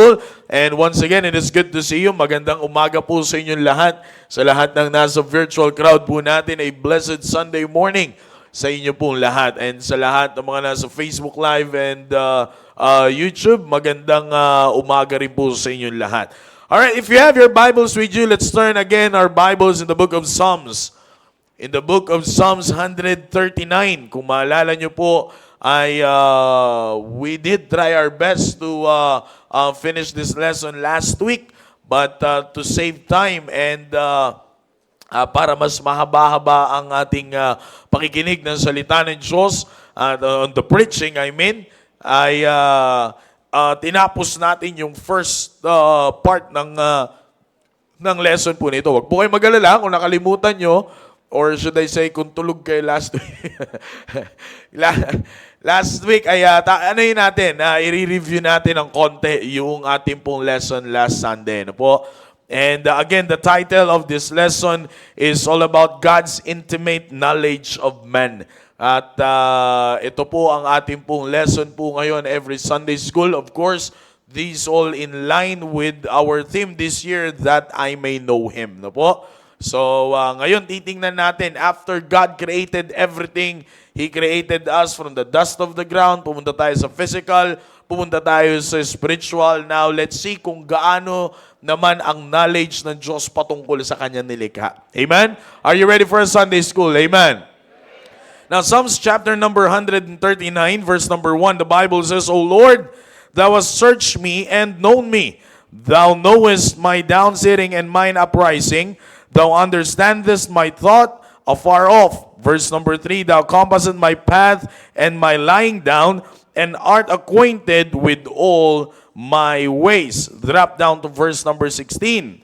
School. And once again, it is good to see you. Magandang umaga po sa inyong lahat. Sa lahat ng nasa virtual crowd po natin, a blessed Sunday morning sa inyo pong lahat. And sa lahat ng mga nasa Facebook Live and YouTube, magandang umaga rin po sa inyong lahat. Alright, if you have your Bibles with you, let's turn again our Bibles in the book of Psalms. In the book of Psalms 139, kung maalala nyo po, we did try our best to finish this lesson last week, but to save time and para mas mahaba-haba ang ating pakikinig ng salita ng Diyos, on the preaching ay tinapos natin yung first part ng lesson po nito. Huwag po kayo mag-alala kung nakalimutan nyo, or should I say, kung tulog kayo last week. Last week ay i-review natin ng konti yung ating pong lesson last Sunday. Ano po? And again, the title of this lesson is all about God's intimate knowledge of man. At ito po ang ating pong lesson po ngayon every Sunday school. Of course, these all in line with our theme this year, that I may know Him. No po? So, ngayon titingnan natin, after God created everything, He created us from the dust of the ground, pumunta tayo sa physical, pumunta tayo sa spiritual. Now, let's see kung gaano naman ang knowledge ng Diyos patungkol sa Kanyang nilikha. Amen? Are you ready for a Sunday school? Amen? Now, Psalms chapter number 139, verse number 1, the Bible says, O Lord, Thou hast searched me and known me. Thou knowest my downsitting and mine uprising. Thou understandest my thought afar off. Verse number 3, Thou compassest my path and my lying down, and art acquainted with all my ways. Drop down to verse number 16.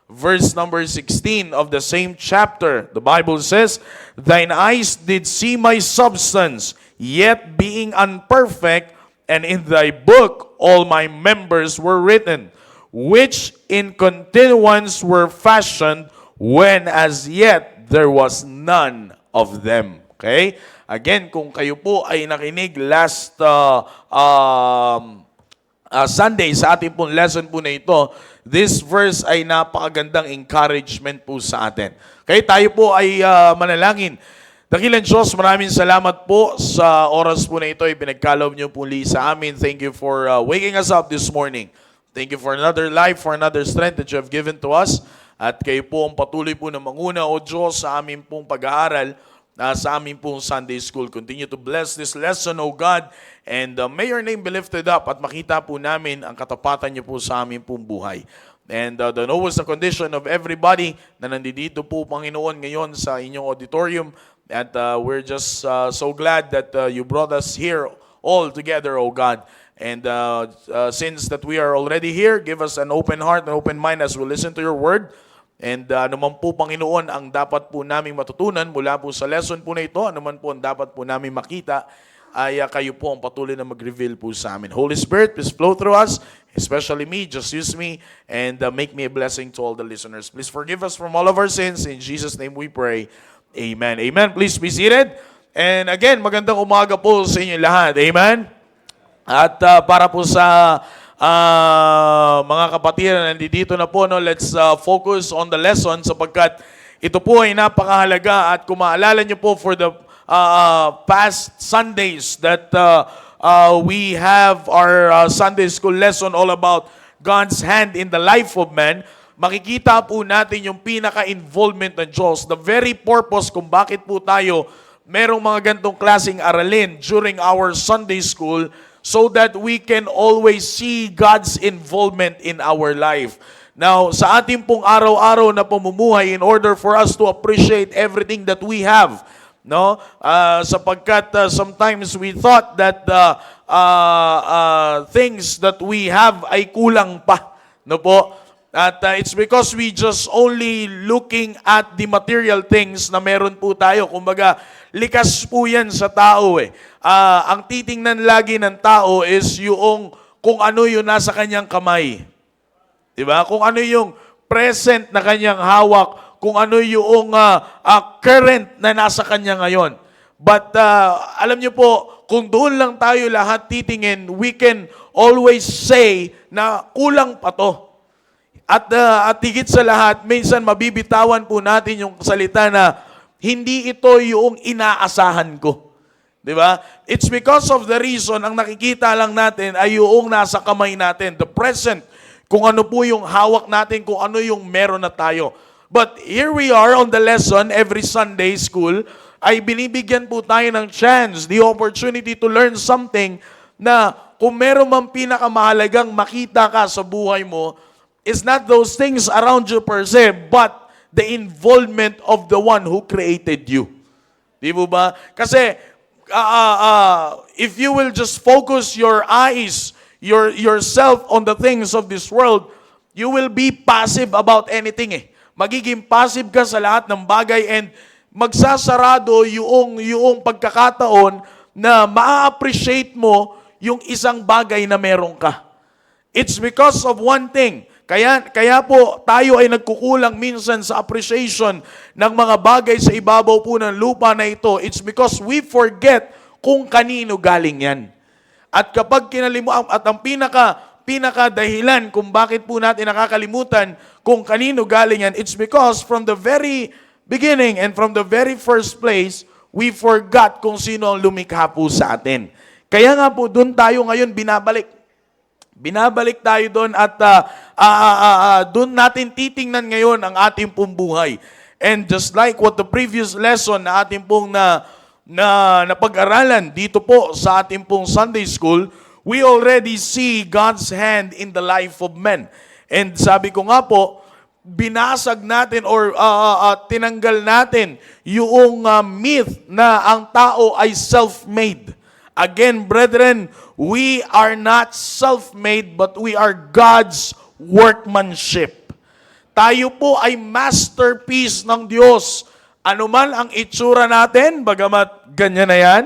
Verse number 16 of the same chapter, the Bible says, Thine eyes did see my substance, yet being unperfect, and in thy book all my members were written, which in continuance were fashioned, when as yet there was none of them. Okay? Again, kung kayo po ay nakinig last Sunday sa ating pong lesson po na ito, this verse ay napakagandang encouragement po sa atin. Okay? Tayo po ay manalangin. Dakilang Diyos, maraming salamat po sa oras po na ito. Ipinagkaloob niyo po sa amin. Thank you for waking us up this morning. Thank you for another life, for another strength that you have given to us. At kayo po ang patuloy po na manguna, O Diyos, sa aming pong pag-aaral, sa aming pong Sunday School. Continue to bless this lesson, O God, and may your name be lifted up at makita po namin ang katapatan niyo po sa aming pong buhay. And the knowest the condition of everybody na nandito po, Panginoon, ngayon sa inyong auditorium. And we're just so glad that you brought us here all together, O God. And since that we are already here, give us an open heart and open mind as we listen to your word. And anuman po, Panginoon, ang dapat po naming matutunan mula po sa lesson po na ito, anuman po ang dapat po naming makita, ay kayo po ang patuloy na mag-reveal po sa amin. Holy Spirit, please flow through us, especially me, just use me, and make me a blessing to all the listeners. Please forgive us from all of our sins. In Jesus' name we pray. Amen. Amen. Please be seated. And again, magandang umaga po sa inyo lahat. Amen. At para po sa mga kapatid na nandito na po, let's focus on the lesson sapagkat ito po ay napakahalaga. At kung maalala nyo po for the past Sundays that we have our Sunday school lesson all about God's hand in the life of man, makikita po natin yung pinaka-involvement ng Diyos. The very purpose kung bakit po tayo merong mga gantong klaseng aralin during our Sunday school, so that we can always see God's involvement in our life. Now, sa ating pong araw-araw na pamumuhay, in order for us to appreciate everything that we have, sapagkat sometimes we thought that things that we have ay kulang pa, no po? At it's because we just only looking at the material things na meron po tayo. Kumbaga, likas po yan sa tao eh. Ang titingnan lagi ng tao is yung kung ano yung nasa kanyang kamay. Diba? Kung ano yung present na kanyang hawak, kung ano yung current na nasa kanya ngayon. But alam niyo po, kung doon lang tayo lahat titingin, we can always say na kulang pa to. At higit sa lahat, minsan mabibitawan po natin yung salita na hindi ito yung inaasahan ko. Di ba? It's because of the reason, ang nakikita lang natin ay yung nasa kamay natin, the present, kung ano po yung hawak natin, kung ano yung meron na tayo. But here we are on the lesson every Sunday school, ay binibigyan po tayo ng chance, the opportunity to learn something na kung meron mang pinakamahalagang makita ka sa buhay mo, is not those things around you per se, but the involvement of the one who created you. Di mo ba? Kasi if you will just focus your eyes, yourself on the things of this world, you will be passive about anything eh. Magiging passive ka sa lahat ng bagay and magsasarado yung pagkakataon na ma-appreciate mo yung isang bagay na meron ka. It's because of one thing. Kaya po tayo ay nagkukulang minsan sa appreciation ng mga bagay sa ibabaw po ng lupa na ito. It's because we forget kung kanino galing yan. At kapag kinalimutan, at ang pinaka dahilan kung bakit po natin nakakalimutan kung kanino galing yan, it's because from the very beginning and from the very first place, we forgot kung sino ang lumikha po sa atin. Kaya nga po doon tayo ngayon binabalik. Binabalik tayo doon at doon natin titingnan ngayon ang ating pong buhay. And just like what the previous lesson na ating pong napag-aralan dito po sa ating pong Sunday school, we already see God's hand in the life of men. And sabi ko nga po, binasag natin or tinanggal natin yung myth na ang tao ay self-made. Again, brethren, we are not self-made, but we are God's workmanship. Tayo po ay masterpiece ng Diyos. Ano man ang itsura natin, bagamat ganyan na yan.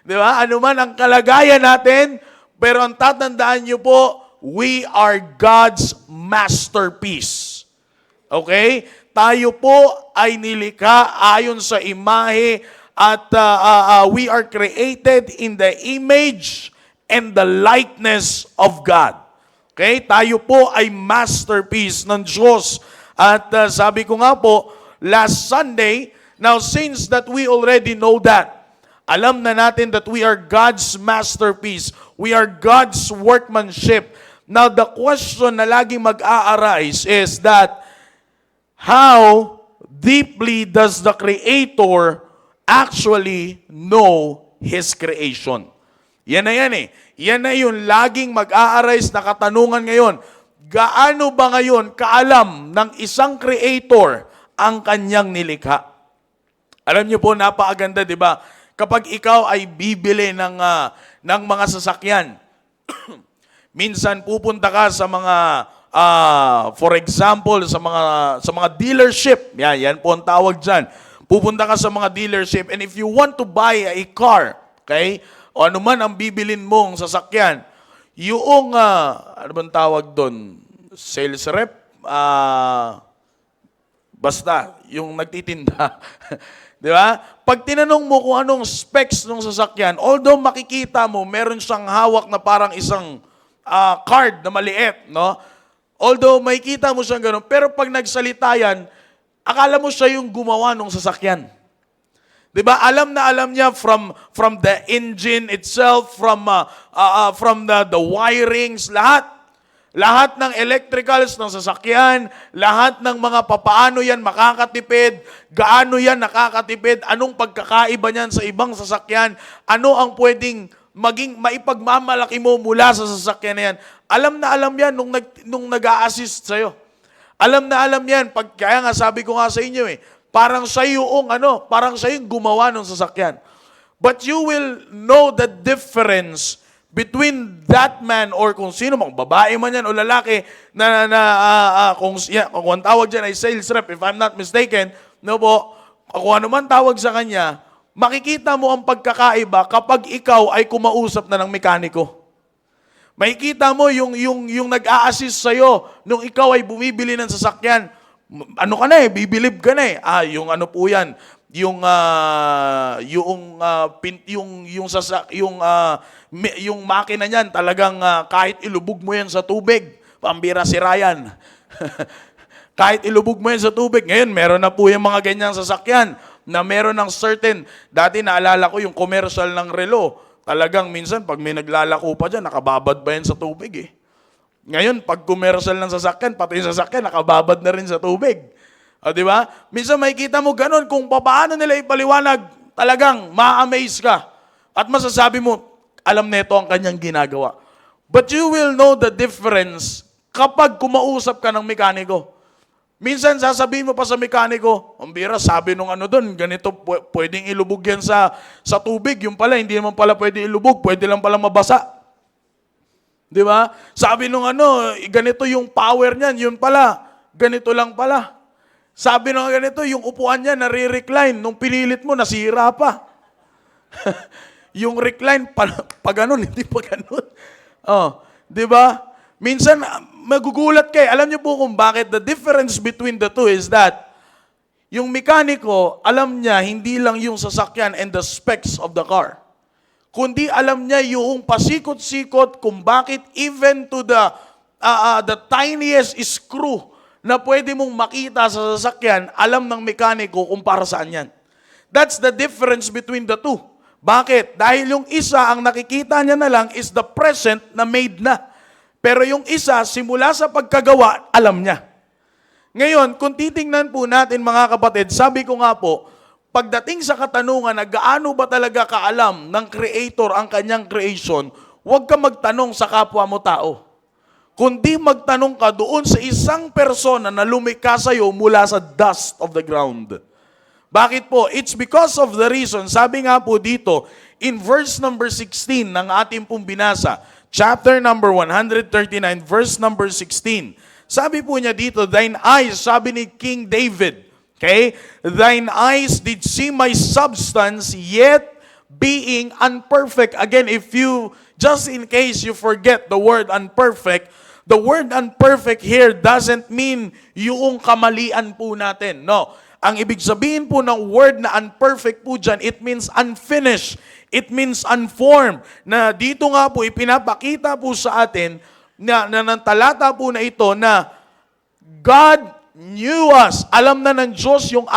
Di ba? Ano man ang kalagayan natin, pero ang tatandaan niyo po, we are God's masterpiece. Okay? Tayo po ay nilikha ayon sa imahe at we are created in the image and the likeness of God. Okay? Tayo po ay masterpiece ng Diyos. At sabi ko nga po, last Sunday, now since that we already know that, alam na natin that we are God's masterpiece. We are God's workmanship. Now the question na laging mag-a-arise is that, how deeply does the Creator actually know His creation? Yan na yan eh. Yan na yung laging mag-a-arise na katanungan ngayon. Gaano ba ngayon kaalam ng isang creator ang kanyang nilikha? Alam niyo po, napakaganda, di ba? Kapag ikaw ay bibili ng mga sasakyan, minsan pupunta ka sa mga, for example, sa mga dealership. Yan po ang tawag dyan. Pupunta ka sa mga dealership, and if you want to buy a car, okay, o ano man ang bibilin mong sasakyan, yung, ano bang tawag doon? Sales rep? Basta, yung nagtitinda. Di ba? Pag tinanong mo kung anong specs ng sasakyan, although makikita mo, meron siyang hawak na parang isang card na maliit, no? Although makikita mo siyang gano'n, pero pag nagsalita yan, akala mo siya yung gumawa ng sasakyan. 'Di ba? Alam na alam niya from the engine itself, from the wirings, lahat ng electricals ng sasakyan, lahat ng mga papaano yan makakatipid, gaano yan nakakatipid, anong pagkakaiba niyan sa ibang sasakyan, ano ang pwedeng maging maipagmamalaki mo mula sa sasakyan na yan. Alam na alam yan nung nag-a-assist sa'yo. Alam na alam yan. Kaya nga sabi ko nga sa inyo parang siya yung gumawa ng sasakyan. But you will know the difference between that man or kung sino mang babae man yan o lalaki kung ang tawag dyan ay sales rep, if I'm not mistaken, no po, kung ano man tawag sa kanya, makikita mo ang pagkakaiba kapag ikaw ay kumausap na ng mekaniko. Makikita mo yung nag-a-assist sa'yo nung ikaw ay bumibili ng sasakyan. Ano ka na bibilib ka na yung ano po yan. yung makina niyan talagang kahit ilubog mo yan sa tubig, pambira si Ryan. Kahit ilubog mo yan sa tubig. Ngayon, meron na po yung mga ganyang sasakyan na meron ng certain, dati naalala ko yung commercial ng relo. Talagang minsan, pag may naglalako pa dyan, nakababad ba yan sa tubig eh. Ngayon, pag commercial ng sasakyan, pati yung sasakyan, nakababad na rin sa tubig. O, di ba? Minsan makikita mo ganun, kung paano nila ipaliwanag, talagang ma-amaze ka. At masasabi mo, alam nito ang kanyang ginagawa. But you will know the difference kapag kumausap ka ng mekaniko. Minsan sasabihin mo pa sa mekaniko, ang bira, sabi nung doon, ganito, pwedeng ilubog yan sa tubig. Yung pala, hindi naman pala pwede ilubog, pwede lang pala mabasa. Di ba? Sabi nung ganito yung power niyan, yun pala, ganito lang pala. Sabi nung ganito, yung upuan niya nare-recline, nung pinilit mo, nasira pa. Yung recline, pa ganun, hindi pa ganun. Oh, di ba? Minsan, magugulat kayo. Alam niyo po kung bakit the difference between the two is that yung mekaniko, alam niya hindi lang yung sasakyan and the specs of the car. Kundi alam niya yung pasikot-sikot kung bakit even to the tiniest screw na pwede mong makita sa sasakyan, alam ng mekaniko kung para saan yan. That's the difference between the two. Bakit? Dahil yung isa, ang nakikita niya na lang is the present na made na. Pero yung isa, simula sa pagkagawa, alam niya. Ngayon, kung titingnan po natin mga kapatid, sabi ko nga po, pagdating sa katanungan na gaano ba talaga kaalam ng Creator ang kanyang creation, huwag ka magtanong sa kapwa mo tao. Kundi magtanong ka doon sa isang persona na lumikha sa'yo mula sa dust of the ground. Bakit po? It's because of the reason, sabi nga po dito, in verse number 16 ng ating pong binasa, chapter number 139, verse number 16. Sabi po niya dito, thine eyes, sabi ni King David, okay? Thine eyes did see my substance, yet being unperfect. Again, just in case you forget the word unperfect, the word unperfect here doesn't mean yung kamalian po natin. No. Ang ibig sabihin po ng word na unperfect po dyan, it means unfinished. It means unformed. Na dito nga po, ipinapakita po sa atin na ng talata po na ito na God knew us. Alam na ng Diyos yung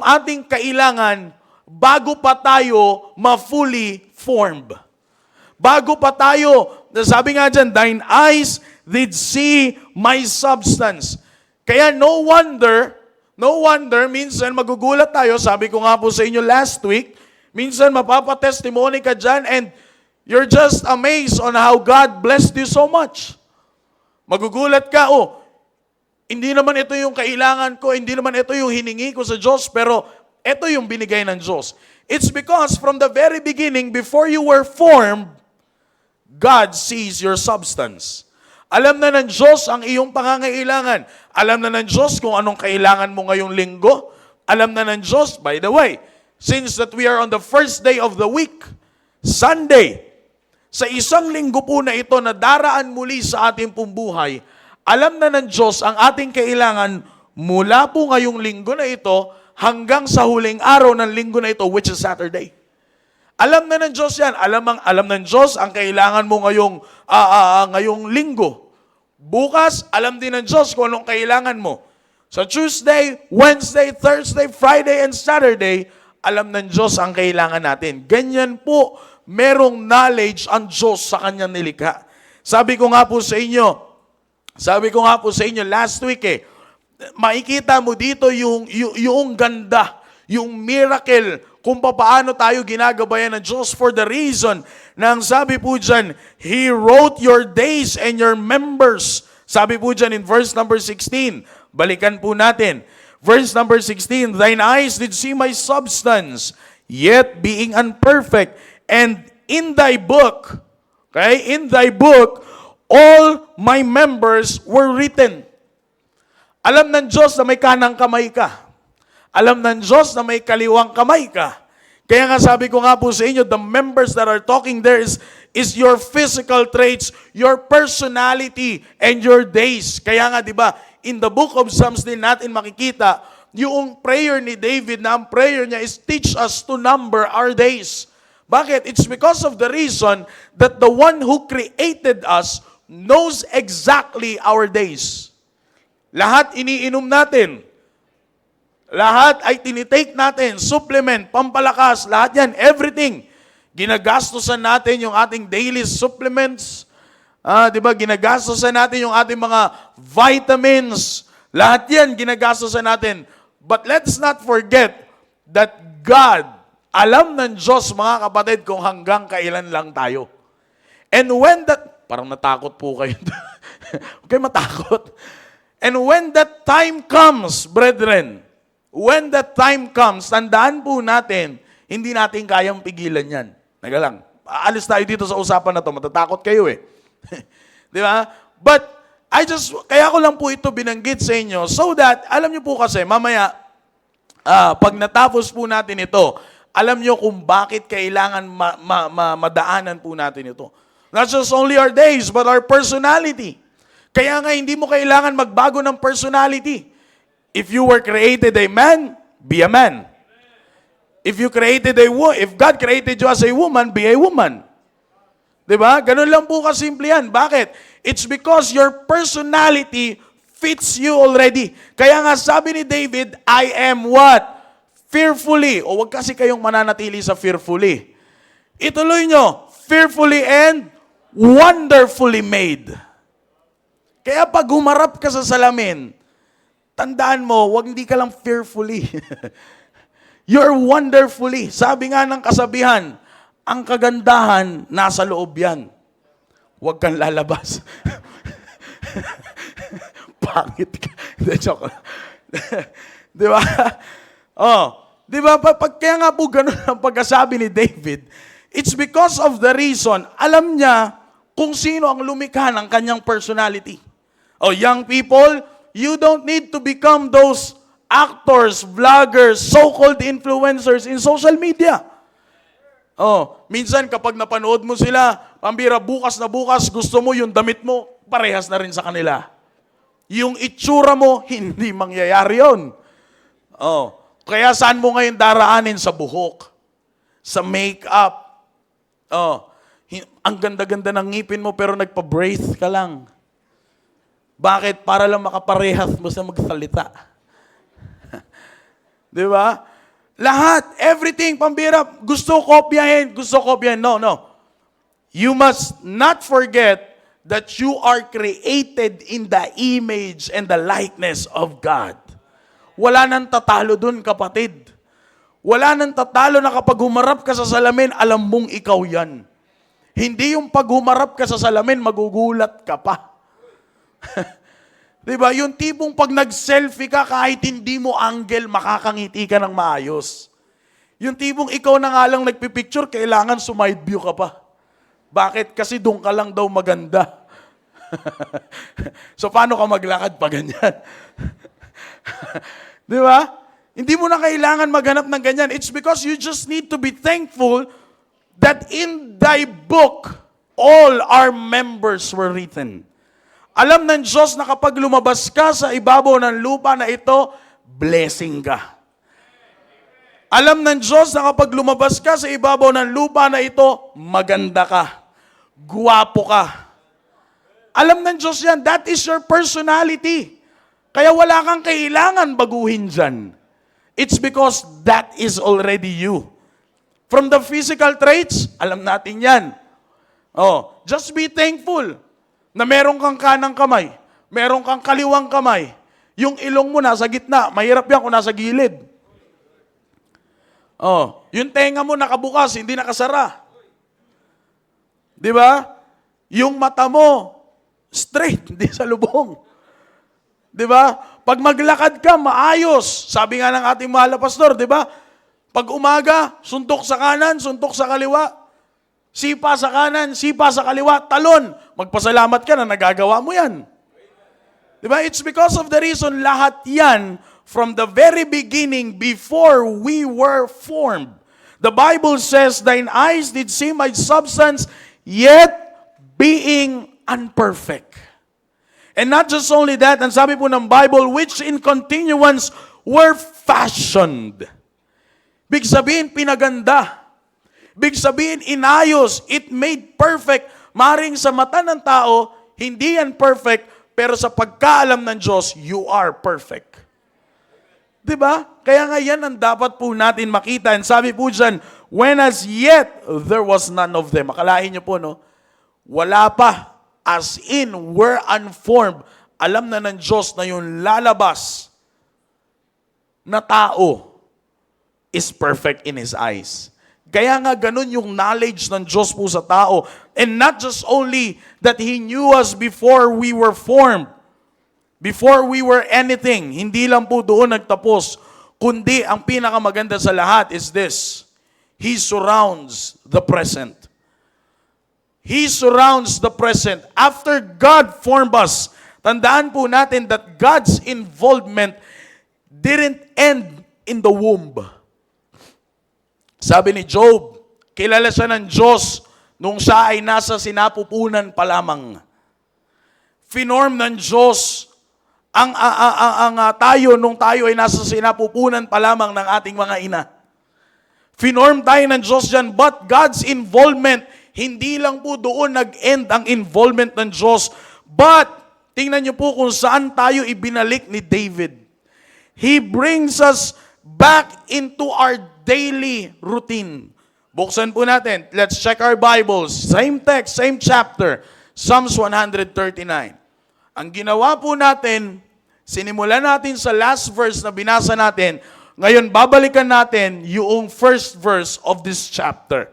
ating kailangan bago pa tayo ma-fully formed. Bago pa tayo, sabi nga dyan, thine eyes did see my substance. Kaya no wonder, minsan magugulat tayo, sabi ko nga po sa inyo last week, minsan mapapatestimony ka dyan and you're just amazed on how God blessed you so much. Magugulat ka, hindi naman ito yung kailangan ko, hindi naman ito yung hiningi ko sa Diyos, pero ito yung binigay ng Diyos. It's because from the very beginning, before you were formed, God sees your substance. Alam na ng Diyos ang iyong pangangailangan. Alam na ng Diyos kung anong kailangan mo ngayong linggo. Alam na ng Diyos, by the way, since that we are on the first day of the week, Sunday, sa isang linggo po na ito na daraan muli sa ating pong buhay, alam na ng Diyos ang ating kailangan mula po ngayong linggo na ito hanggang sa huling araw ng linggo na ito, which is Saturday. Alam na ng Diyos yan. Alam ng Diyos ang kailangan mo ngayong linggo. Bukas, alam din ng Diyos kung anong kailangan mo. Sa Tuesday, Wednesday, Thursday, Friday, and Saturday, alam ng Diyos ang kailangan natin. Ganyan po, merong knowledge ang Diyos sa kanyang nilikha. Sabi ko nga po sa inyo last week makikita mo dito yung ganda, yung miracle, kung paano tayo ginagabayan ng Diyos for the reason na ang sabi po dyan, He wrote your days and your members. Sabi po dyan in verse number 16. Balikan po natin. Verse number 16, thine eyes did see my substance, yet being unperfect. And in thy book, all my members were written. Alam ng Diyos na may kanang kamay ka. Alam ng Diyos na may kaliwang kamay ka. Kaya nga sabi ko nga po sa inyo, the members that are talking there is your physical traits, your personality, and your days. Kaya nga, di ba, in the book of Psalms din natin makikita yung prayer ni David na ang prayer niya is teach us to number our days. Bakit? It's because of the reason that the one who created us knows exactly our days. Lahat iniinom natin. Lahat ay tinitake natin, supplement, pampalakas, lahat yan, everything. Ginagastosan natin yung ating daily supplements. Di ba? Ginagastosan natin yung ating mga vitamins. Lahat yan, ginagastosan natin. But let's not forget that God, alam ng Diyos, mga kapatid, kung hanggang kailan lang tayo. And when that, parang natakot po kayo. Huwag kayo matakot. And when that time comes, brethren, when that time comes, tandaan po natin, hindi natin kayang pigilan yan. Naga lang. Aalis tayo dito sa usapan na to. Matatakot kayo eh. Di ba? But, kaya ko lang po ito binanggit sa inyo so that, alam niyo po kasi, mamaya, pag natapos po natin ito, alam niyo kung bakit kailangan madaanan po natin ito. Not just only our days, but our personality. Kaya nga, hindi mo kailangan magbago ng personality. If you were created a man, be a man. If God created you as a woman, be a woman. Diba? Ganun lang po kasimple yan. Bakit? It's because your personality fits you already. Kaya nga sabi ni David, I am what? Fearfully. O wag kasi kayong mananatili sa fearfully. Ituloy nyo, fearfully and wonderfully made. Kaya pag humarap ka sa salamin, tandaan mo, wag hindi ka lang fearfully. You're wonderfully. Sabi nga ng kasabihan, ang kagandahan nasa loob yan. Huwag kang lalabas. Pangit ka. Joke. Di ba? Di ba? Kaya nga po ganun ang pagkasabi ni David, it's because of the reason, alam niya kung sino ang lumikha ng kanyang personality. Young people, you don't need to become those actors, vloggers, so-called influencers in social media. Minsan kapag napanood mo sila, pambira, bukas na bukas, gusto mo yung damit mo, parehas na rin sa kanila. Yung itsura mo, hindi mangyayari yun. Kaya saan mo ngayon daraanin? Sa buhok, sa makeup. Ang ganda-ganda ng ngipin mo pero nagpa-brace ka lang. Bakit? Para lang makaparehas mo sa magsalita. Di ba? Lahat, everything, pambira, gusto kopyahin. No. You must not forget that you are created in the image and the likeness of God. Wala nang tatalo dun, kapatid. Wala nang tatalo na kapag humarap ka sa salamin, alam mong ikaw yan. Hindi yung pag humarap ka sa salamin, magugulat ka pa. Diba? Yung tipong pag nag-selfie ka, kahit hindi mo angle, makakangiti ka ng maayos. Yung tipong ikaw na nga lang nagpipicture, kailangan sumide view ka pa. Bakit? Kasi doon ka lang daw maganda. So, paano ka maglakad pa ganyan? Di ba? Hindi mo na kailangan maghanap ng ganyan. It's because you just need to be thankful that in thy book, all our members were written. Alam ng Diyos na kapag lumabas ka sa ibabaw ng lupa na ito, blessing ka. Alam ng Diyos na kapag lumabas ka sa ibabaw ng lupa na ito, maganda ka. Guwapo ka. Alam ng Diyos yan. That is your personality. Kaya wala kang kailangan baguhin dyan. It's because that is already you. From the physical traits, alam natin yan. Just be thankful na meron kang kanang kamay, meron kang kaliwang kamay. Yung ilong mo nasa gitna, mahirap yan kung nasa gilid. Yung tenga mo nakabukas, hindi nakasara. Di ba? Yung mata mo, straight, hindi sa lubong. Di ba? Pag maglakad ka, maayos. Sabi nga ng ating mahal na pastor, di ba? Pag umaga, suntok sa kanan, suntok sa kaliwa. Sipa sa kanan, sipa sa kaliwa, talon. Magpasalamat ka na nagagawa mo yan. Diba? It's because of the reason lahat yan from the very beginning before we were formed. The Bible says, thine eyes did see my substance, yet being unperfect. And not just only that, ang sabi po ng Bible, which in continuance were fashioned. Big sabihin, pinaganda. Big sabihin, inayos. It made perfect. Maring sa mata ng tao, hindi yan perfect, pero sa pagkaalam ng Diyos, you are perfect. Diba? Kaya nga yan ang dapat po natin makita. And sabi po dyan, when as yet, there was none of them. Akalain niyo po, no? Wala pa. As in, were unformed. Alam na ng Diyos na yung lalabas na tao is perfect in His eyes. Kaya nga ganun yung knowledge ng Diyos po sa tao. And not just only that He knew us before we were formed, before we were anything, hindi lang po doon nagtapos, kundi ang pinakamaganda sa lahat is this: He surrounds the present. He surrounds the present. After God formed us, tandaan po natin that God's involvement didn't end in the womb. Sabi ni Job, kilala siya ng Diyos nung siya ay nasa sinapupunan pa lamang. Finorm ng Diyos ang tayo nung tayo ay nasa sinapupunan pa lamang ng ating mga ina. Finorm tayo ng Diyos dyan, but God's involvement, hindi lang po doon nag-end ang involvement ng Diyos. But, tingnan niyo po kung saan tayo ibinalik ni David. He brings us back into our daily routine. Buksan po natin. Let's check our Bibles. Same text, same chapter. Psalms 139. Ang ginawa po natin, sinimulan natin sa last verse na binasa natin. Ngayon, babalikan natin yung first verse of this chapter.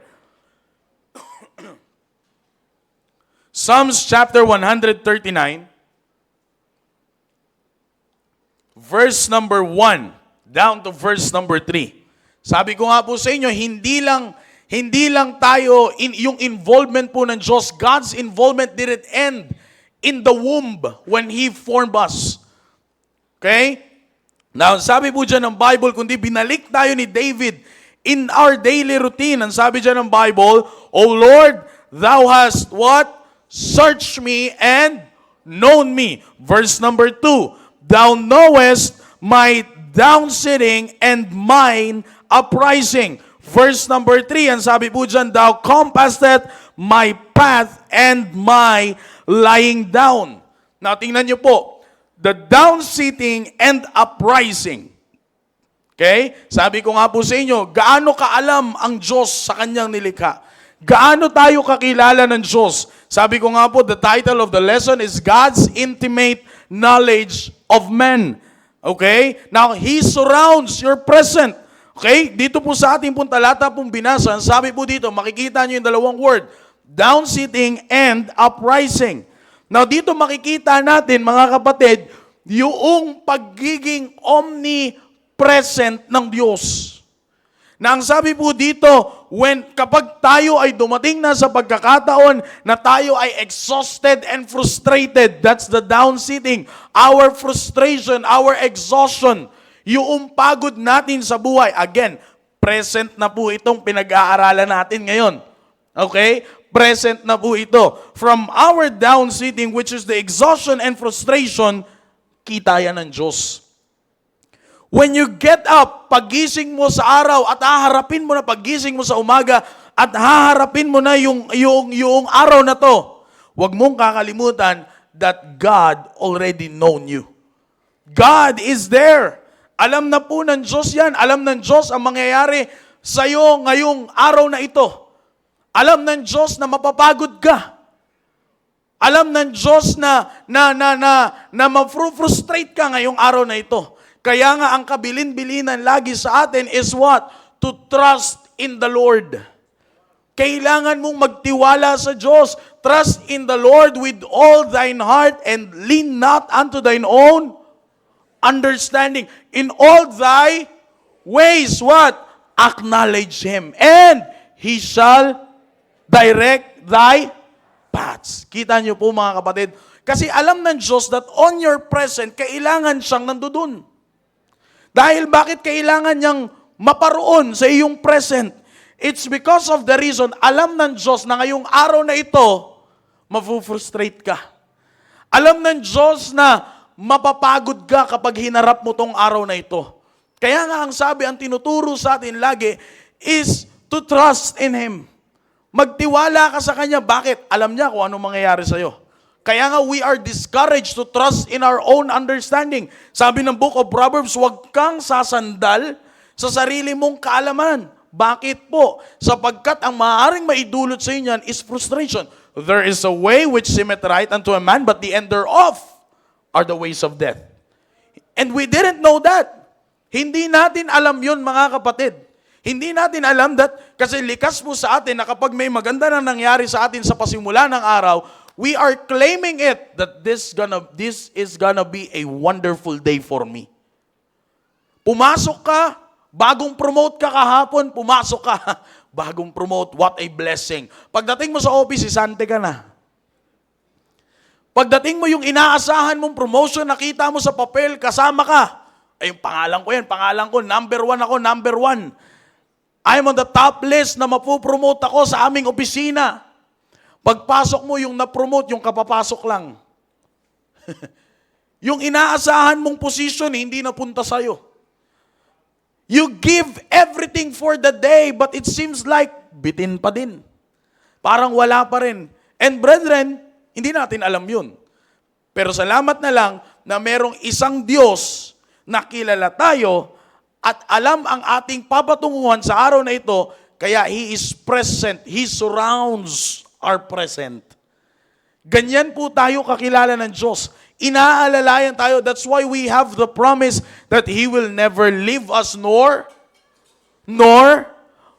Psalms chapter 139, verse number 1, down to verse number 3. Sabi ko nga po sa inyo, hindi lang tayo, yung involvement po ng Diyos, God's involvement didn't end in the womb when He formed us. Okay? Now, sabi po dyan ng Bible, kundi binalik tayo ni David in our daily routine. Ang sabi dyan ng Bible, O Lord, Thou hast what? Searched me and known me. Verse number 2, Thou knowest my down sitting and mine uprising. Verse number 3, ang sabi po dyan, Thou compassest my path and my lying down. Now, tingnan niyo po, the down sitting and uprising. Okay? Sabi ko nga po sa inyo, gaano kaalam ang Diyos sa kanyang nilikha? Gaano tayo kakilala ng Diyos? Sabi ko nga po, the title of the lesson is God's intimate knowledge of men. Okay? Now, He surrounds your present. Okay? Dito po sa ating pong talata pong binasa, sabi po dito, makikita nyo yung dalawang word, down sitting and uprising. Now, dito makikita natin, mga kapatid, yung pagiging omnipresent ng Diyos. Na ang sabi po dito, kapag tayo ay dumating na sa pagkakataon na tayo ay exhausted and frustrated, that's the down sitting, our frustration, our exhaustion, yung pagod natin sa buhay. Again, present na po itong pinag-aaralan natin ngayon. Okay? Present na po ito. From our down sitting, which is the exhaustion and frustration, kita yan ng Diyos. When you get up, pagising mo sa araw at haharapin mo na pagising mo sa umaga at haharapin mo na yung araw na to, huwag mong kakalimutan that God already known you. God is there. Alam na po ng Diyos yan. Alam ng Diyos ang mangyayari sa'yo ngayong araw na ito. Alam ng Diyos na mapapagod ka. Alam ng Diyos na ma-frustrate ka ngayong araw na ito. Kaya nga ang kabilin-bilinan lagi sa atin is what? To trust in the Lord. Kailangan mong magtiwala sa Diyos. Trust in the Lord with all thine heart and lean not unto thine own understanding. In all thy ways, what? Acknowledge Him. And He shall direct thy paths. Kita niyo po mga kapatid. Kasi alam ng Diyos that on your present, kailangan siyang nandoon. Dahil bakit kailangan niyang maparoon sa iyong present? It's because of the reason, alam ng Diyos na ngayong araw na ito, mafu-frustrate ka. Alam ng Diyos na mapapagod ka kapag hinarap mo tong araw na ito. Kaya nga ang sabi, ang tinuturo sa atin lagi is to trust in Him. Magtiwala ka sa Kanya. Bakit? Alam niya kung ano mangyayari sa'yo. Kaya nga we are discouraged to trust in our own understanding. Sabi ng Book of Proverbs, huwag kang sasandal sa sarili mong kaalaman. Bakit po? Sapagkat ang maaaring maidulot sa inyo is frustration. There is a way which seemeth right unto a man, but the end thereof are the ways of death. And we didn't know that. Hindi natin alam yun, mga kapatid. Hindi natin alam that kasi likas po sa atin na kapag may maganda na nangyari sa atin sa pasimula ng araw, we are claiming it that this is gonna be a wonderful day for me. Pumasok ka, bagong promote ka kahapon, pumasok ka, bagong promote, what a blessing. Pagdating mo sa office, isante ka na. Pagdating mo yung inaasahan mong promotion, nakita mo sa papel, kasama ka. Ay, yung pangalan ko, number 1 ako, number 1. I'm on the top list na mapupromote ako sa aming opisina. Pagpasok mo, yung na-promote, yung kapapasok lang. Yung inaasahan mong position, hindi napunta sa'yo. You give everything for the day, but it seems like bitin pa din. Parang wala pa rin. And brethren, hindi natin alam yun. Pero salamat na lang na merong isang Diyos na kilala tayo at alam ang ating papatunguhan sa araw na ito, kaya He is present. He surrounds our present. Ganyan po tayo kakilala ng Diyos. Inaalalayan tayo. That's why we have the promise that He will never leave us nor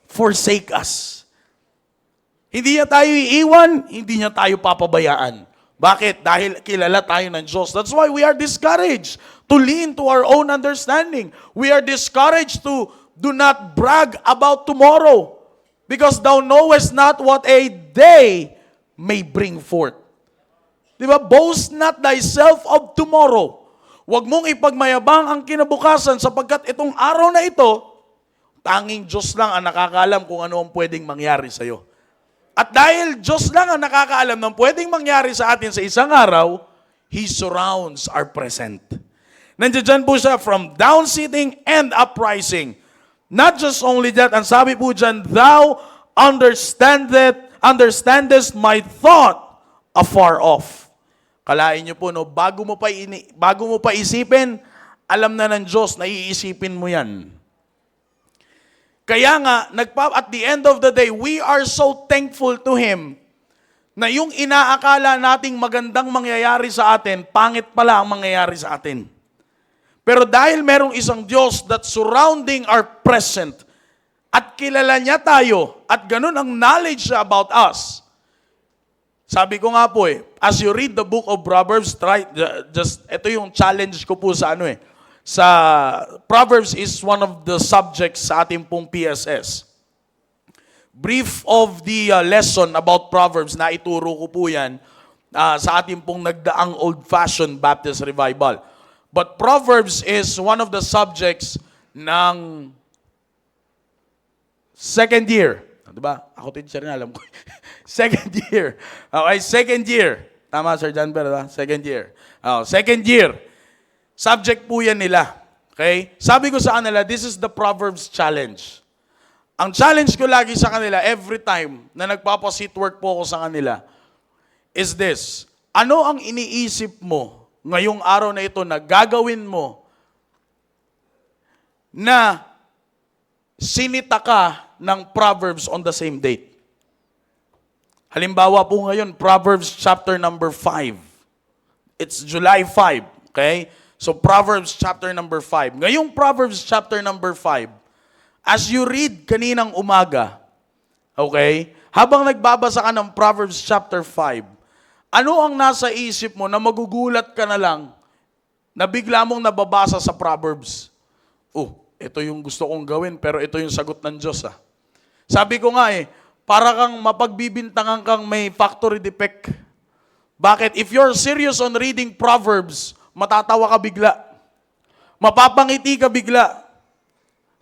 forsake us. Hindi niya tayo iiwan, hindi niya tayo papabayaan. Bakit? Dahil kilala tayo ng Diyos. That's why we are discouraged to lean to our own understanding. We are discouraged to do not brag about tomorrow because thou knowest not what a day may bring forth. Diba? Boast not thyself of tomorrow. Huwag mong ipagmayabang ang kinabukasan sapagkat itong araw na ito, tanging Diyos lang ang nakakaalam kung ano ang pwedeng mangyari sa iyo. At dahil Diyos lang ang nakakaalam ng pwedeng mangyari sa atin sa isang araw, He surrounds our present. Nandiyan po siya from down sitting and uprising. Not just only that, ang sabi po dyan, thou understandest my thought afar off. Kalain niyo po, no, bago mo pa isipin, alam na ng Diyos na iisipin mo yan. Kaya nga, at the end of the day, we are so thankful to Him na yung inaakala nating magandang mangyayari sa atin, pangit pala ang mangyayari sa atin. Pero dahil merong isang Diyos that surrounding our present at kilala niya tayo at ganun ang knowledge about us. Sabi ko nga po as you read the book of Proverbs, ito yung challenge ko po sa sa Proverbs is one of the subjects sa ating pong PSS. Brief of the lesson about Proverbs, na ituro ko po yan sa ating pong nagdaang old-fashioned Baptist revival. But Proverbs is one of the subjects ng second year. Diba? Ako teacher na, alam ko. Second year. Okay, second year. Tama, Sir John Bell, second year. Second year. Subject po yan nila. Okay? Sabi ko sa kanila, this is the Proverbs challenge. Ang challenge ko lagi sa kanila, every time na nagpapasit work po ako sa kanila, is this. Ano ang iniisip mo ngayong araw na ito na gagawin mo na sinita ka ng Proverbs on the same date? Halimbawa po ngayon, Proverbs chapter number 5. It's July 5. Okay? So, Proverbs chapter number 5. Ngayong Proverbs chapter number 5, as you read kaninang umaga, okay, habang nagbabasa ka ng Proverbs chapter 5, ano ang nasa isip mo na magugulat ka na lang na bigla mong nababasa sa Proverbs? Ito yung gusto kong gawin, pero ito yung sagot ng Diyos. Sabi ko nga para kang mapagbibintangan kang may factory defect. Bakit? If you're serious on reading Proverbs, matatawa ka bigla. Mapapangiti ka bigla.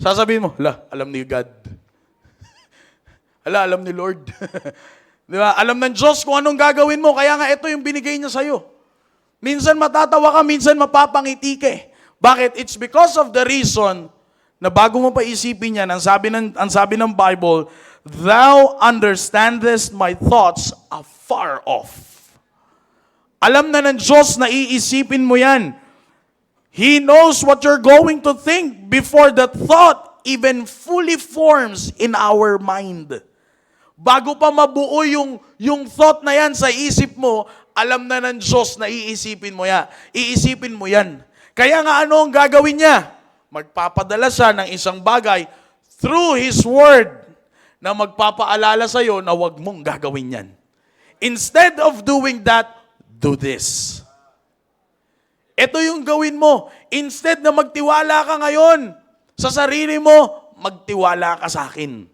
Sasabihin mo, alam ni God. Alam ni Lord. Di ba? Alam ng Diyos kung anong gagawin mo. Kaya nga ito yung binigay niya sa'yo. Minsan matatawa ka, minsan mapapangiti ka. Bakit? It's because of the reason na bago mo pa isipin yan, ang sabi ng Bible, Thou understandest my thoughts afar off. Alam na ng Diyos na iisipin mo yan. He knows what you're going to think before the thought even fully forms in our mind. Bago pa mabuo yung thought na yan sa isip mo, alam na ng Diyos na iisipin mo yan. Iisipin mo yan. Kaya nga ano ang gagawin niya? Magpapadala siya ng isang bagay through His Word na magpapaalala sa iyo na wag mong gagawin yan. Instead of doing that, do this. Ito yung gawin mo. Instead na magtiwala ka ngayon sa sarili mo, magtiwala ka sa akin.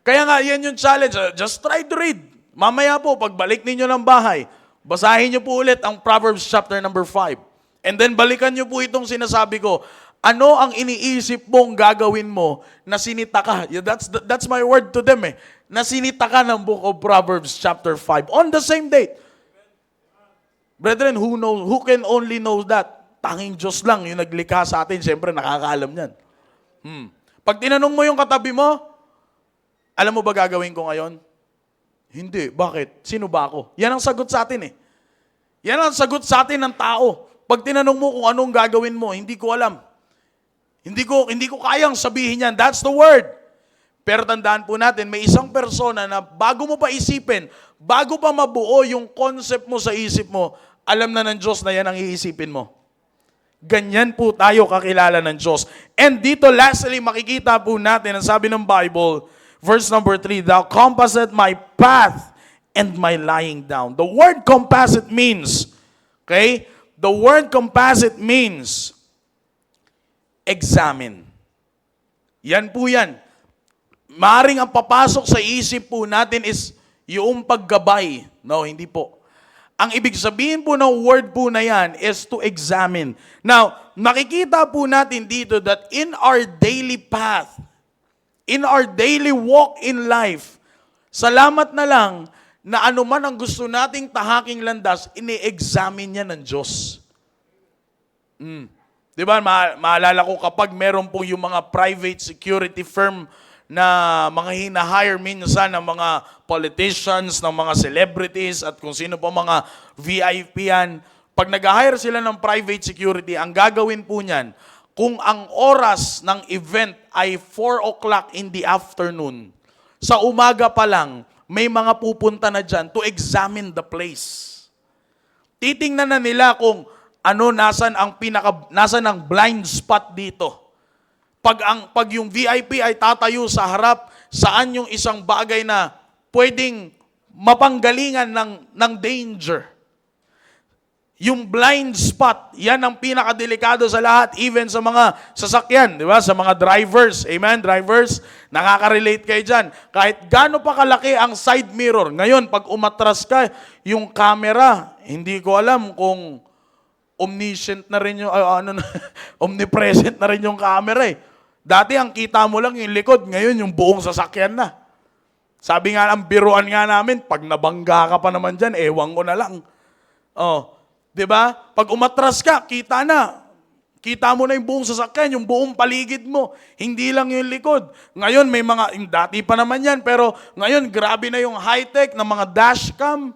Kaya nga, yan yung challenge. Just try to read. Mamaya po, pagbalik ninyo ng bahay, basahin nyo po ulit ang Proverbs chapter number 5. And then balikan nyo po itong sinasabi ko. Ano ang iniisip mong gagawin mo na sinita ka? Yeah, that's my word to them eh. Na sinita ka ng book of Proverbs chapter 5 on the same date. Brethren, who can only know that? Tanging Diyos lang yung naglikha sa atin. Siyempre, nakakaalam yan. Pag tinanong mo yung katabi mo, alam mo ba gagawin ko ngayon? Hindi. Bakit? Sino ba ako? Yan ang sagot sa atin eh. Yan ang sagot sa atin ng tao. Pag tinanong mo kung anong gagawin mo, hindi ko alam. Hindi ko kayang sabihin yan. That's the word. Pero tandaan po natin, may isang persona na bago mo pa isipin, bago pa mabuo yung concept mo sa isip mo, alam na ng Diyos na yan ang iisipin mo. Ganyan po tayo kakilala ng Diyos. And dito lastly, makikita po natin, ang sabi ng Bible, verse number 3, Thou compassest my path and my lying down. The word compassed means, okay? The word compassed means examine. Yan po yan. Maaring ang papasok sa isip po natin is yung paggabay. No, hindi po. Ang ibig sabihin po ng word po na yan is to examine. Now, nakikita po natin dito that in our daily path, in our daily walk in life, salamat na lang na anuman ang gusto nating tahaking landas, ini-examine niya ng Diyos. Di ba, maalala ko kapag meron po yung mga private security firm na mga hina-hire minsan ng mga politicians, ng mga celebrities, at kung sino pa mga VIP yan, pag nag-hire sila ng private security, ang gagawin po niyan, kung ang oras ng event ay 4 o'clock in the afternoon, sa umaga pa lang, may mga pupunta na dyan to examine the place. Titingnan na nila kung nasan ang blind spot dito. Pag yung VIP ay tatayo sa harap, saan yung isang bagay na pwedeng mapanggalingan ng danger. Yung blind spot, yan ang pinakadelikado sa lahat, even sa mga sasakyan, di ba? Sa mga drivers. Amen, drivers? Nakaka-relate kayo dyan. Kahit gaano pa kalaki ang side mirror. Ngayon, pag umatras ka, yung camera, hindi ko alam kung omniscient na rin yung, omnipresent na rin yung camera eh. Dati ang kita mo lang yung likod, ngayon yung buong sasakyan na. Sabi nga, ang biruan nga namin, pag nabangga ka pa naman dyan, ewan ko na lang. Oh. 'Di ba? Pag umatras ka, kita na. Kita mo na yung buong sasakyan, yung buong paligid mo. Hindi lang yung likod. Ngayon may yung dati pa naman yan, pero ngayon grabe na yung high-tech ng mga dashcam.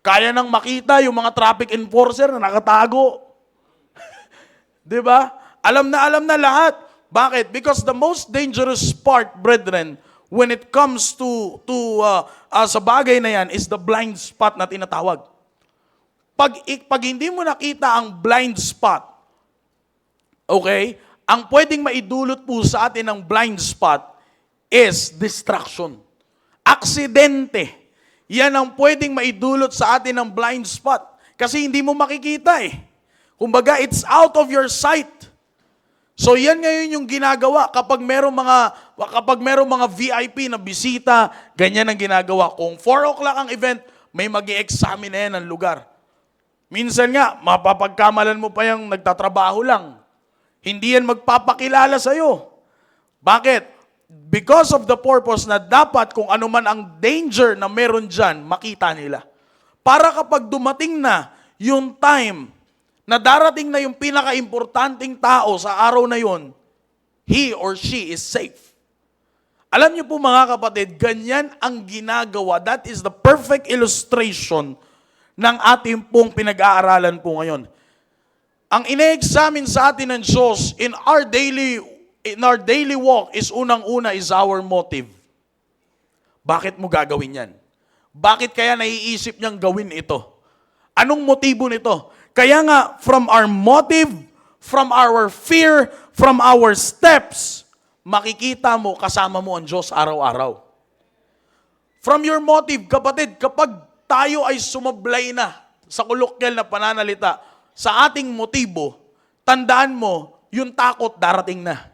Kaya nang makita yung mga traffic enforcer na nakatago. 'Di ba? Alam na lahat. Bakit? Because the most dangerous part, brethren, when it comes to sa bagay na yan is the blind spot na tinatawag. Pag hindi mo nakita ang blind spot, okay, ang pwedeng maidulot po sa atin ng blind spot is distraction. Aksidente. Yan ang pwedeng maidulot sa atin ng blind spot. Kasi hindi mo makikita eh. Kumbaga, it's out of your sight. So yan ngayon yung ginagawa kapag merong mga VIP na bisita, ganyan ang ginagawa. Kung 4 o'clock ang event, may mag-i-examine na yan ang lugar. Minsan nga, mapapagkamalan mo pa yung nagtatrabaho lang. Hindi yan magpapakilala sa'yo. Bakit? Because of the purpose na dapat kung ano man ang danger na meron dyan, makita nila. Para kapag dumating na yung time na darating na yung pinaka-importanting tao sa araw na yon, he or she is safe. Alam niyo po mga kapatid, ganyan ang ginagawa. That is the perfect illustration ng ating pong pinag-aaralan po ngayon. Ang ine-examine sa atin ng Diyos in our daily walk is unang-una is our motive. Bakit mo gagawin yan? Bakit kaya naiisip niyang gawin ito? Anong motibo nito? Kaya nga, from our motive, from our fear, from our steps, makikita mo, kasama mo ang Diyos araw-araw. From your motive, kapatid, kapag tayo ay sumablay na sa kolokyal na pananalita, sa ating motibo, tandaan mo, yung takot darating na.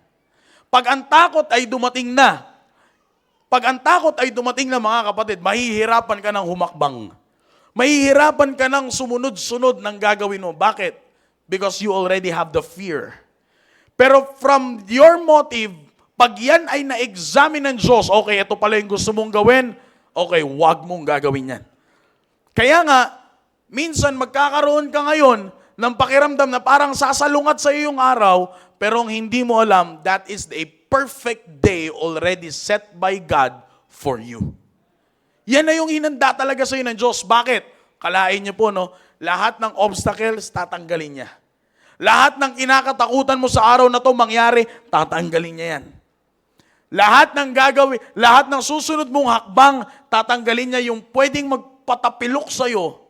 Pag ang takot ay dumating na, mga kapatid, mahihirapan ka ng humakbang. Mahihirapan ka ng sumunod-sunod ng gagawin mo. Bakit? Because you already have the fear. Pero from your motive, pag yan ay na-examine ng Diyos, okay, ito pala yung gusto mong gawin, okay, wag mong gagawin yan. Kaya nga, minsan magkakaroon ka ngayon ng pakiramdam na parang sasalungat sa iyo yung araw, pero hindi mo alam, that is a perfect day already set by God for you. Yan na yung hinanda talaga sa iyo ng Diyos. Bakit? Kalain niyo po, no? Lahat ng obstacles, tatanggalin niya. Lahat ng kinakatakutan mo sa araw na to mangyari, tatanggalin niya yan. Lahat ng gagawin, lahat ng susunod mong hakbang, tatanggalin niya yung pwedeng magpatapilok sa iyo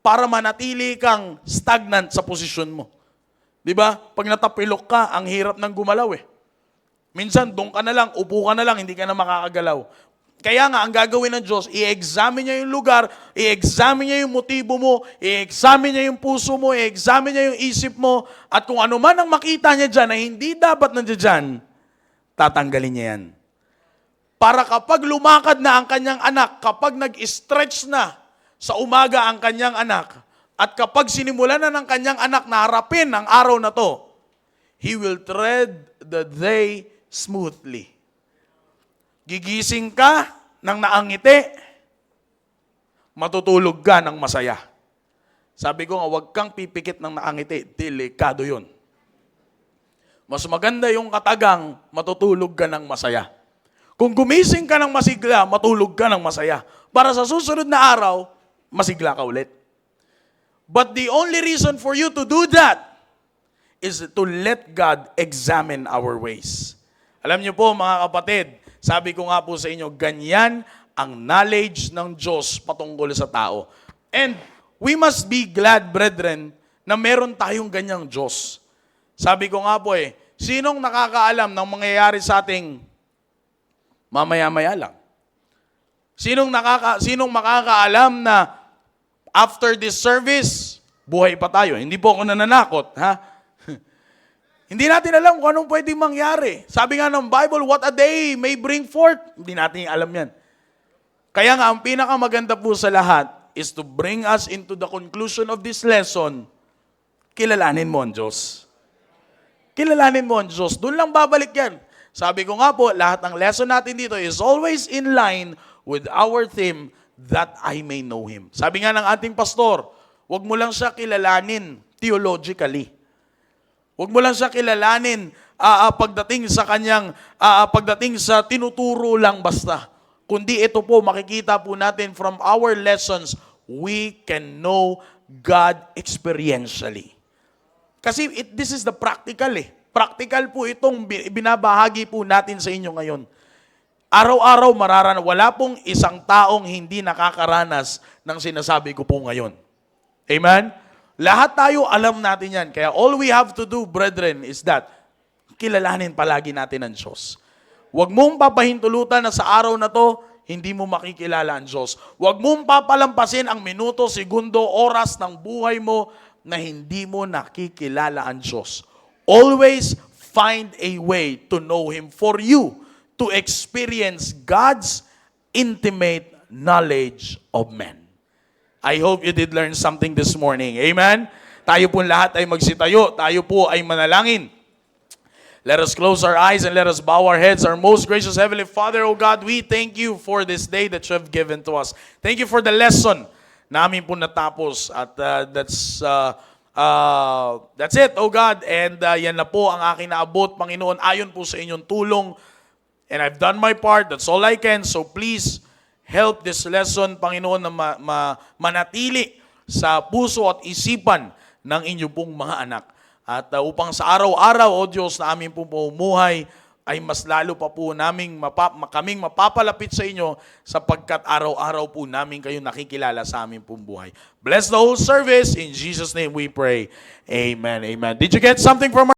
para manatili kang stagnant sa posisyon mo. Di ba? Pag natapilok ka, ang hirap ng gumalaw eh. Minsan, doon ka na lang, upo ka na lang, hindi ka na makakagalaw. Kaya nga, ang gagawin ng Diyos, i-examine niya yung lugar, i-examine niya yung motibo mo, i-examine niya yung puso mo, i-examine niya yung isip mo, at kung ano man ang makita niya dyan na hindi dapat nandiyan dyan, tatanggalin niya yan. Para kapag lumakad na ang kanyang anak, kapag nag-stretch na sa umaga ang kanyang anak, at kapag sinimulan na ng kanyang anak na harapin ang araw na to, he will tread the day smoothly. Gigising ka ng naangiti, matutulog ka ng masaya. Sabi ko nga, huwag kang pipikit ng naangiti, delikado yun. Mas maganda yung katagang, matutulog ka ng masaya. Kung gumising ka ng masigla, matulog ka ng masaya. Para sa susunod na araw, masigla ka ulit. But the only reason for you to do that is to let God examine our ways. Alam niyo po mga kapatid, sabi ko nga po sa inyo, ganyan ang knowledge ng Diyos patungkol sa tao. And we must be glad, brethren, na meron tayong ganyang Diyos. Sabi ko nga po sinong nakakaalam ng mangyayari sa ating mamaya-maya lang? Sinong makakaalam na after this service, buhay pa tayo? Hindi po ako nananakot, ha? Hindi natin alam kung anong pwedeng mangyari. Sabi nga ng Bible, what a day may bring forth. Hindi natin alam yan. Kaya nga, ang pinakamaganda po sa lahat is to bring us into the conclusion of this lesson, kilalanin mo ang Diyos. Kilalanin mo ang Diyos. Doon lang babalik yan. Sabi ko nga po, lahat ng lesson natin dito is always in line with our theme, that I may know Him. Sabi nga ng ating pastor, huwag mo lang siya kilalanin theologically. Huwag mo lang siya kilalanin pagdating sa tinuturo lang basta. Kundi ito po, makikita po natin from our lessons, we can know God experientially. Kasi this is the practical Practical po itong binabahagi po natin sa inyo ngayon. Araw-araw wala pong isang taong hindi nakakaranas ng sinasabi ko po ngayon. Amen? Lahat tayo alam natin yan. Kaya all we have to do, brethren, is that kilalanin palagi natin ang Diyos. Huwag mong papahintulutan na sa araw na to, hindi mo makikilala ang Diyos. Huwag mong papalampasin ang minuto, segundo, oras ng buhay mo na hindi mo nakikilala ang Diyos. Always find a way to know Him for you, to experience God's intimate knowledge of men. I hope you did learn something this morning. Amen? Tayo po lahat ay magsitayo. Tayo po ay manalangin. Let us close our eyes and let us bow our heads. Our most gracious Heavenly Father, O God, we thank you for this day that you have given to us. Thank you for the lesson namin po natapos. At that's That's it, oh God. And yan na po ang aking naabot, Panginoon, ayon po sa inyong tulong. And I've done my part. That's all I can. So please, help this lesson, Panginoon, na manatili sa puso at isipan ng inyong pong mga anak. At upang sa araw-araw, O Diyos, na aming pong pamumuhay, ay mas lalo pa po kaming mapapalapit sa inyo sapagkat araw-araw po namin kayo nakikilala sa aming pong buhay. Bless the whole service. In Jesus' name we pray. Amen. Amen. Did you get something from